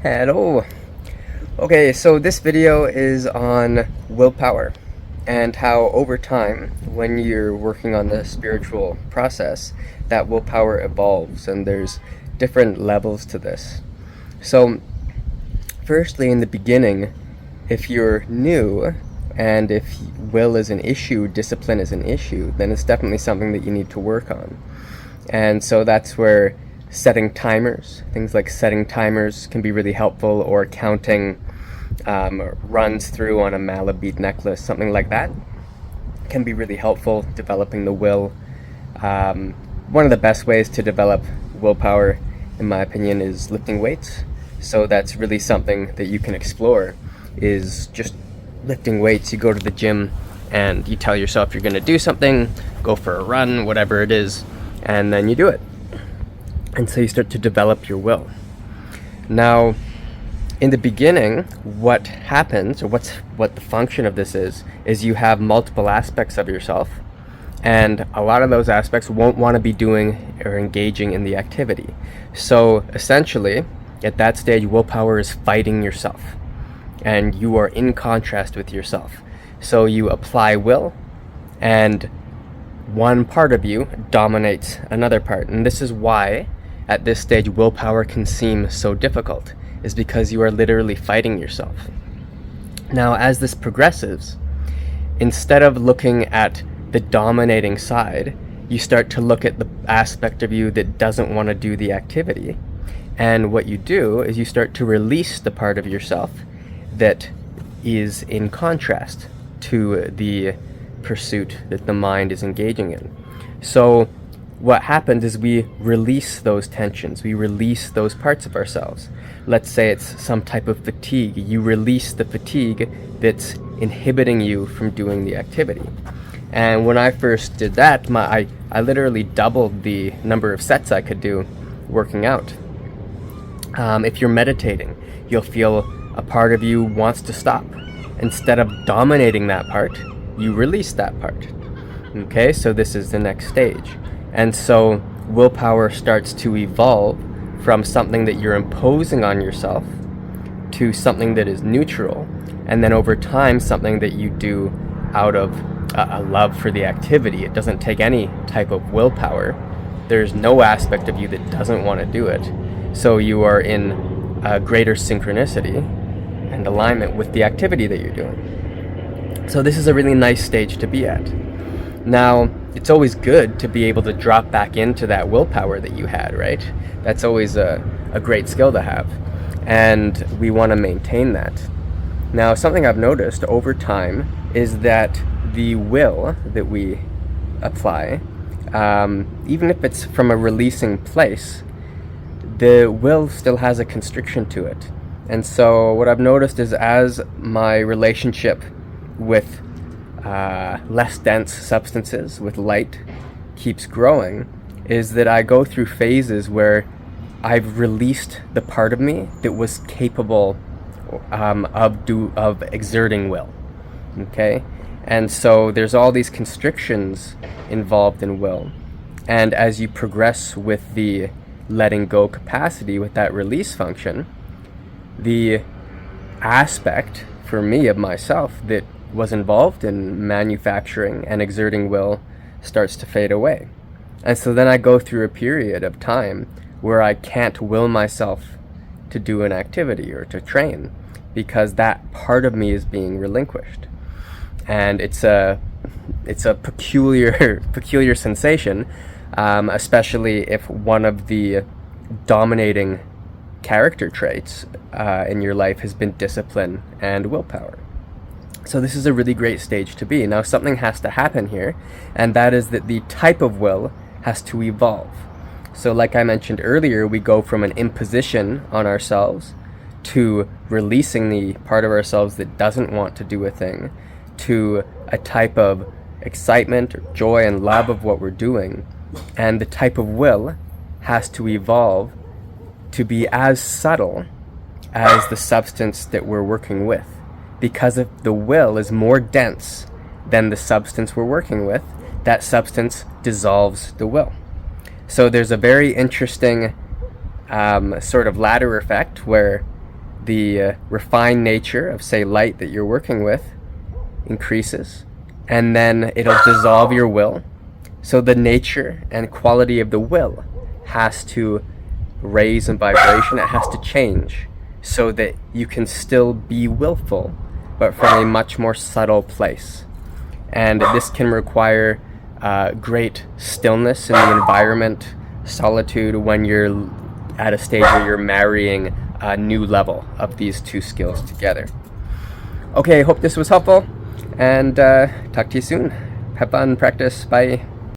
Hello. Okay, so this video is on willpower and how over time, when you're working on the spiritual process, that willpower evolves and there's different levels to this. So firstly, in the beginning, if you're new and if will is an issue, discipline is an issue, then it's definitely something that you need to work on. And so that's where setting timers, things like setting timers can be really helpful, or counting runs through on a Malabite necklace, something like that can be really helpful, developing the will. One of the best ways to develop willpower, in my opinion, is lifting weights. So that's really something that you can explore, is just lifting weights. You go to the gym and you tell yourself you're going to do something, go for a run, whatever it is, and then you do it. And so you start to develop your will. Now, in the beginning, what happens, or what the function of this is you have multiple aspects of yourself, and a lot of those aspects won't want to be doing or engaging in the activity. So essentially, at that stage, willpower is fighting yourself, and you are in contrast with yourself. So you apply will, and one part of you dominates another part. And this is why at this stage willpower can seem so difficult, is because you are literally fighting yourself. Now, as this progresses, instead of looking at the dominating side, you start to look at the aspect of you that doesn't want to do the activity. And what you do is you start to release the part of yourself that is in contrast to the pursuit that the mind is engaging in. So what happens is we release those tensions, we release those parts of ourselves. Let's say it's some type of fatigue. You release the fatigue that's inhibiting you from doing the activity. And when I first did that, I literally doubled the number of sets I could do working out. If you're meditating, you'll feel a part of you wants to stop. Instead of dominating that part, you release that part. Okay, so this is the next stage. And so willpower starts to evolve from something that you're imposing on yourself to something that is neutral, and then over time something that you do out of a love for the activity. It doesn't take any type of willpower. There's no aspect of you that doesn't want to do it. So you are in a greater synchronicity and alignment with the activity that you're doing. So this is a really nice stage to be at. Now, it's always good to be able to drop back into that willpower that you had, right? That's always a great skill to have, and we want to maintain that. Now, something I've noticed over time is that the will that we apply, even if it's from a releasing place, the will still has a constriction to it. And so what I've noticed is, as my relationship with less dense substances, with light, keeps growing, is that I go through phases where I've released the part of me that was capable of exerting will. Okay? And so there's all these constrictions involved in will. And as you progress with the letting go capacity, with that release function, the aspect for me of myself that was involved in manufacturing and exerting will starts to fade away. And so then I go through a period of time where I can't will myself to do an activity or to train, because that part of me is being relinquished. And it's a peculiar sensation, especially if one of the dominating character traits in your life has been discipline and willpower. So this is a really great stage to be. Now, something has to happen here, and that is that the type of will has to evolve. So like I mentioned earlier, we go from an imposition on ourselves to releasing the part of ourselves that doesn't want to do a thing, to a type of excitement or joy and love of what we're doing. And the type of will has to evolve to be as subtle as the substance that we're working with. Because if the will is more dense than the substance we're working with, that substance dissolves the will. So there's a very interesting sort of ladder effect where the refined nature of, say, light that you're working with increases, and then it'll dissolve your will. So the nature and quality of the will has to raise in vibration. It has to change so that you can still be willful, but from a much more subtle place. And this can require great stillness in the environment, solitude, when you're at a stage where you're marrying a new level of these two skills together. Okay, hope this was helpful, and talk to you soon. Have fun, practice, bye.